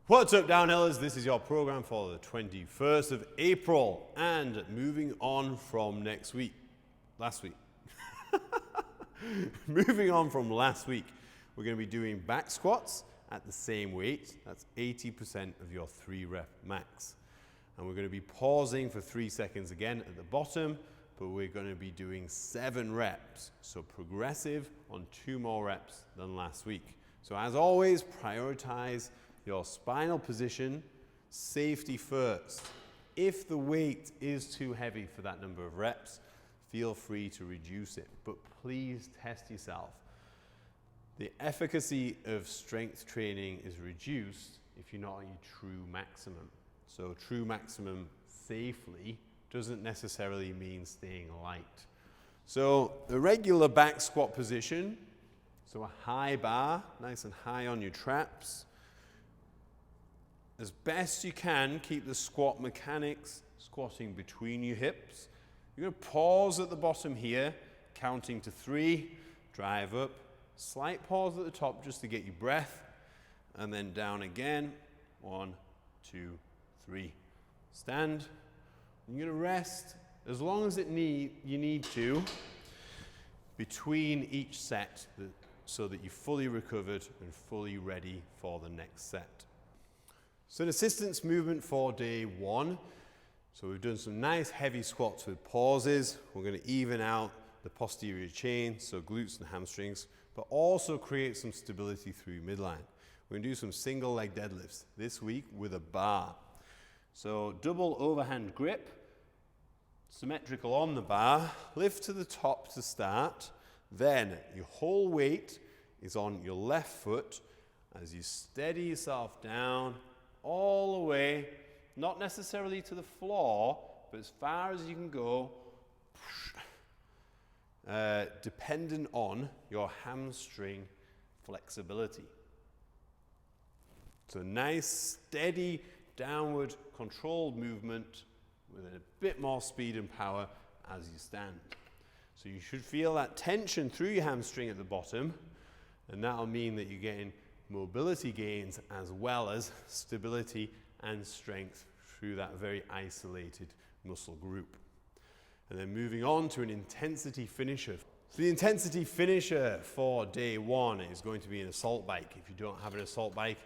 What's up, downhillers? This is your program for the 21st of April, and moving on from last week. Moving on from last week, we're going to be doing back squats at the same weight. That's 80% of your 3-rep max. And we're going to be pausing for 3 seconds again at the bottom, but we're going to be doing 7 reps. So progressive on 2 more reps than last week. So as always, prioritize your spinal position, safety first. If the weight is too heavy for that number of reps, feel free to reduce it, but please test yourself. The efficacy of strength training is reduced if you're not at your true maximum. So true maximum safely doesn't necessarily mean staying light. So the regular back squat position, so a high bar, nice and high on your traps. As best you can, keep the squat mechanics squatting between your hips. You're going to pause at the bottom here, counting to 3, drive up, slight pause at the top just to get your breath, and then down again. 1, 2, 3. Stand. You're going to rest as long as you need to between each set so that you're fully recovered and fully ready for the next set. So an assistance movement for day 1. So we've done some nice heavy squats with pauses. We're going to even out the posterior chain, so glutes and hamstrings, but also create some stability through midline. We're going to do some single leg deadlifts this week with a bar. So double overhand grip, symmetrical on the bar, lift to the top to start. Then your whole weight is on your left foot as you steady yourself down all the way, not necessarily to the floor, but as far as you can go, dependent on your hamstring flexibility. So nice, steady, downward controlled movement with a bit more speed and power as you stand. So you should feel that tension through your hamstring at the bottom, and that'll mean that you're getting mobility gains as well as stability and strength through that very isolated muscle group. And then moving on to an intensity finisher. So the intensity finisher for day 1 is going to be an assault bike. If you don't have an assault bike,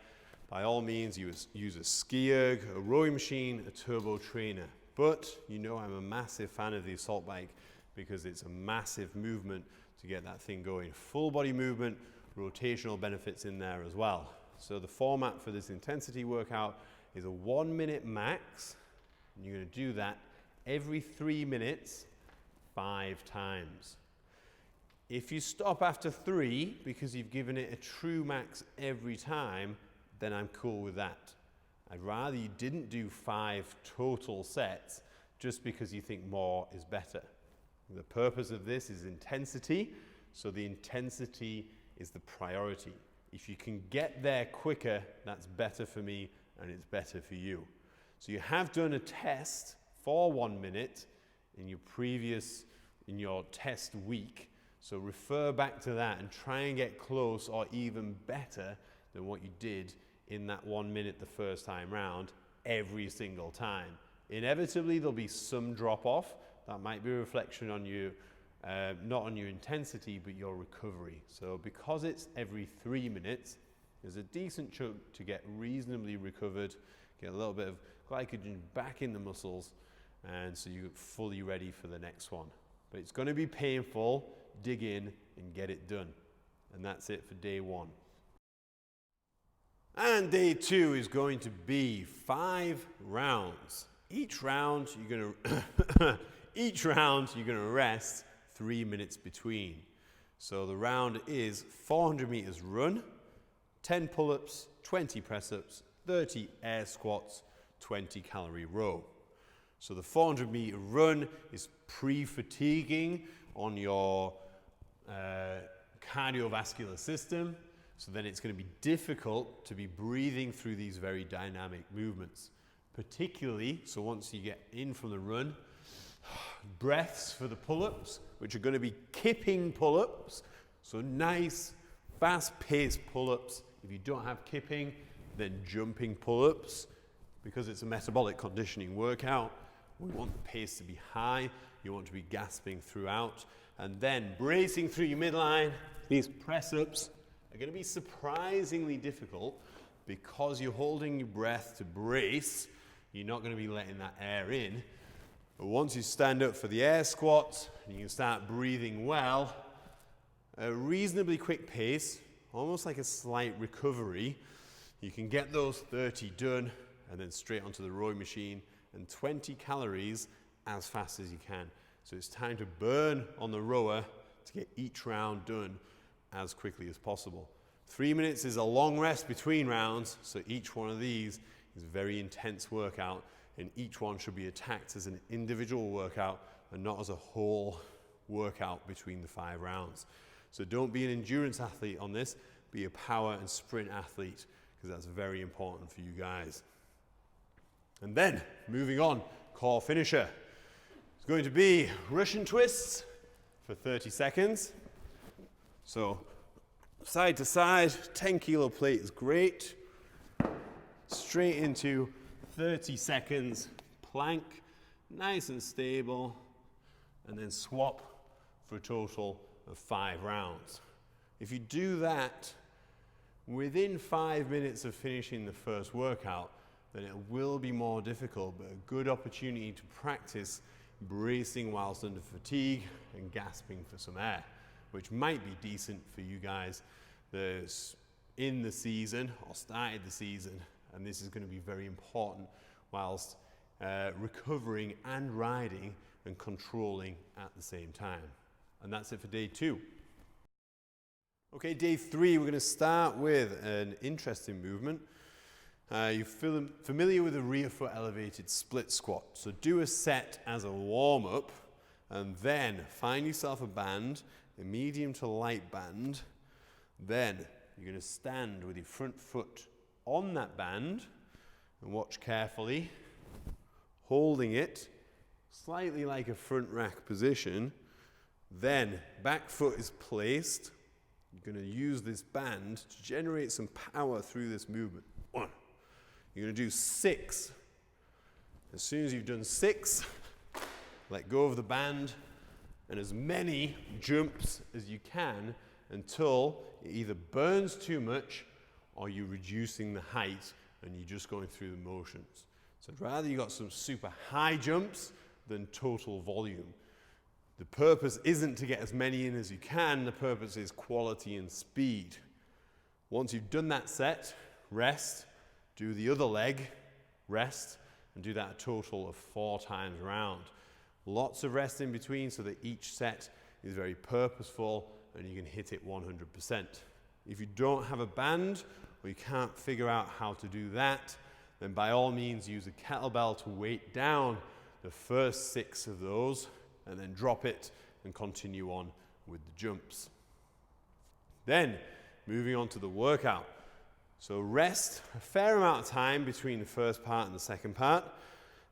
by all means use a ski erg, a rowing machine, a turbo trainer. But you know I'm a massive fan of the assault bike because it's a massive movement to get that thing going. Full body movement, rotational benefits in there as well. So the format for this intensity workout is a 1-minute max, and you're going to do that every 3 minutes, 5 times. If you stop after 3 because you've given it a true max every time, then I'm cool with that. I'd rather you didn't do 5 total sets just because you think more is better. The purpose of this is intensity, so the intensity is the priority. If you can get there quicker, that's better for me and it's better for you. So you have done a test for 1 minute in your test week. So refer back to that and try and get close or even better than what you did in that 1 minute the first time round every single time. Inevitably, there'll be some drop off. That might be a reflection on you, not on your intensity, but your recovery. So because it's every 3 minutes, there's a decent chunk to get reasonably recovered, get a little bit of glycogen back in the muscles, and so you're fully ready for the next one. But it's going to be painful. Dig in and get it done. And that's it for day 1. And day 2 is going to be 5 rounds. Each round you're going to rest 3 minutes between. So the round is 400 meters run, 10 pull-ups, 20 press-ups, 30 air squats, 20 calorie row. So the 400 meter run is pre-fatiguing on your cardiovascular system. So then it's going to be difficult to be breathing through these very dynamic movements. Particularly, so once you get in from the run, breaths for the pull-ups, which are going to be kipping pull-ups. So nice, fast-paced pull-ups. If you don't have kipping, then jumping pull-ups. Because it's a metabolic conditioning workout, we want the pace to be high, you want to be gasping throughout, and then bracing through your midline. These press-ups are going to be surprisingly difficult because you're holding your breath to brace. You're not going to be letting that air in. But once you stand up for the air squats and you can start breathing well, a reasonably quick pace, almost like a slight recovery, you can get those 30 done and then straight onto the rowing machine, and 20 calories as fast as you can. So it's time to burn on the rower to get each round done as quickly as possible. 3 minutes is a long rest between rounds, so each one of these is a very intense workout, and each one should be attacked as an individual workout and not as a whole workout between the 5 rounds. So don't be an endurance athlete on this, be a power and sprint athlete, because that's very important for you guys. And then, moving on, core finisher. It's going to be Russian twists for 30 seconds. So, side to side, 10 kilo plate is great. Straight into 30 seconds plank, nice and stable, and then swap for a total of 5 rounds. If you do that within 5 minutes of finishing the first workout, then it will be more difficult, but a good opportunity to practice bracing whilst under fatigue and gasping for some air, which might be decent for you guys that's in the season or started the season, and this is going to be very important whilst recovering and riding and controlling at the same time. And that's it for day 2. Okay, day 3, we're going to start with an interesting movement. You're familiar with the rear foot elevated split squat. So do a set as a warm-up, and then find yourself a band, a medium to light band. Then you're going to stand with your front foot on that band, and watch carefully, holding it slightly like a front rack position. Then back foot is placed. You're going to use this band to generate some power through this movement. 1. You're going to do 6. As soon as you've done 6, let go of the band, and as many jumps as you can until it either burns too much or you're reducing the height and you're just going through the motions. So I'd rather you got some super high jumps than total volume. The purpose isn't to get as many in as you can, the purpose is quality and speed. Once you've done that set, rest, do the other leg, rest, and do that a total of 4 times around. Lots of rest in between so that each set is very purposeful and you can hit it 100%. If you don't have a band or you can't figure out how to do that, then by all means use a kettlebell to weight down the first 6 of those and then drop it and continue on with the jumps. Then, moving on to the workout. So rest a fair amount of time between the first part and the second part.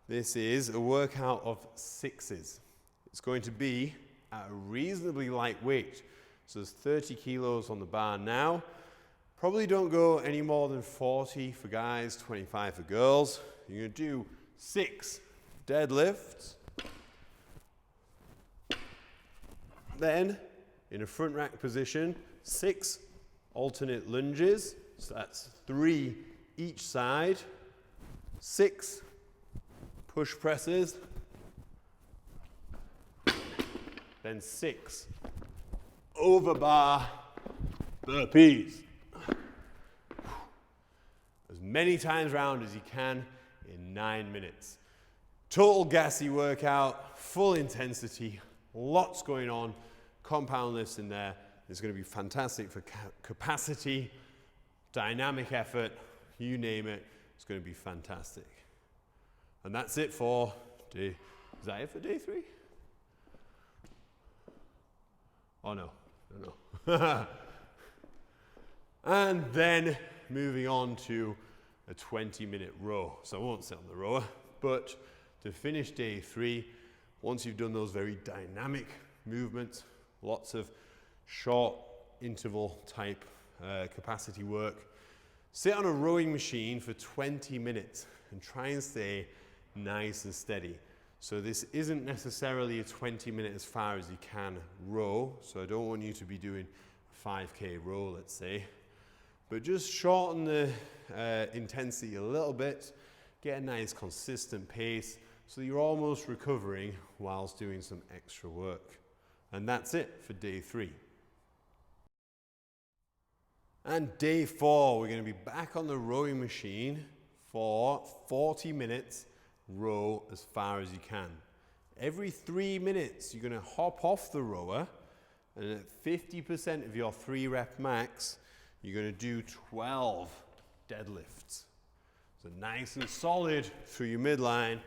This is a workout of 6s. It's going to be at a reasonably light weight. So there's 30 kilos on the bar now. Probably don't go any more than 40 for guys, 25 for girls. You're going to do 6 deadlifts. Then, in a front rack position, 6 alternate lunges. So that's 3 each side. 6 push presses. Then 6 over bar burpees. As many times round as you can in 9 minutes. Total gassy workout, full intensity, lots going on, compound lifts in there. It's going to be fantastic for capacity, dynamic effort, you name it. It's going to be fantastic. And that's it for day, is that it for day 3? Oh no, no. And then moving on to a 20-minute row. So I won't sit on the rower, but to finish day 3, once you've done those very dynamic movements, lots of short interval type capacity work, Sit on a rowing machine for 20 minutes and try and stay nice and steady. So this isn't necessarily a 20-minute as far as you can row, so I don't want you to be doing a 5K row, let's say, but just shorten the intensity a little bit, get a nice consistent pace so you're almost recovering whilst doing some extra work. And that's it for day 3. And day 4, we're going to be back on the rowing machine for 40 minutes, row as far as you can. Every 3 minutes, you're going to hop off the rower, and at 50% of your 3 rep max, you're going to do 12 deadlifts. So nice and solid through your midline.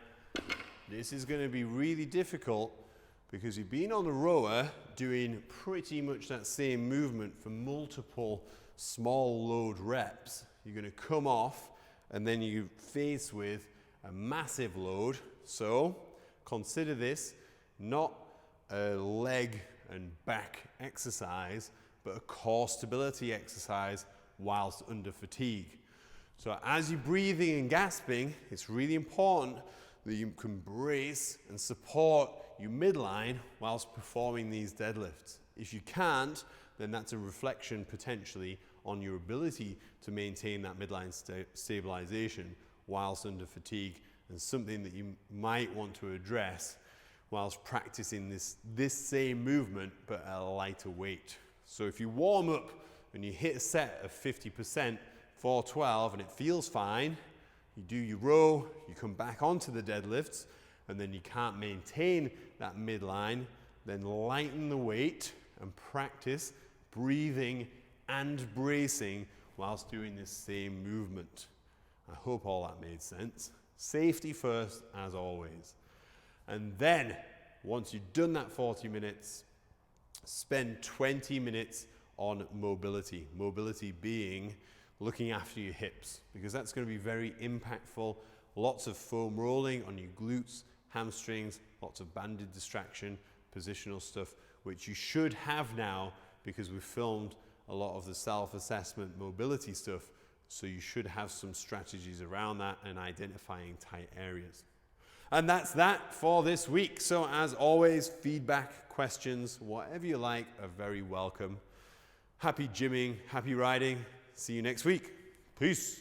This is going to be really difficult because you've been on the rower doing pretty much that same movement for multiple small load reps. You're going to come off and then you're faced with a massive load. So consider this not a leg and back exercise, but a core stability exercise whilst under fatigue. So as you're breathing and gasping, it's really important that you can brace and support your midline whilst performing these deadlifts. If you can't, then that's a reflection potentially on your ability to maintain that midline stabilization whilst under fatigue, and something that you might want to address whilst practicing this same movement but at a lighter weight. So if you warm up and you hit a set of 50% for 12 and it feels fine, you do your row, you come back onto the deadlifts, and then you can't maintain that midline, then lighten the weight and practice breathing and bracing whilst doing this same movement. I hope all that made sense. Safety first, as always. And then, once you've done that 40 minutes, spend 20 minutes on mobility. Mobility being looking after your hips, because that's going to be very impactful. Lots of foam rolling on your glutes, hamstrings, lots of banded distraction, positional stuff, which you should have now because we've filmed a lot of the self-assessment mobility stuff. So you should have some strategies around that and identifying tight areas. And that's that for this week. So as always, feedback, questions, whatever you like are very welcome. Happy gymming, happy riding. See you next week. Peace.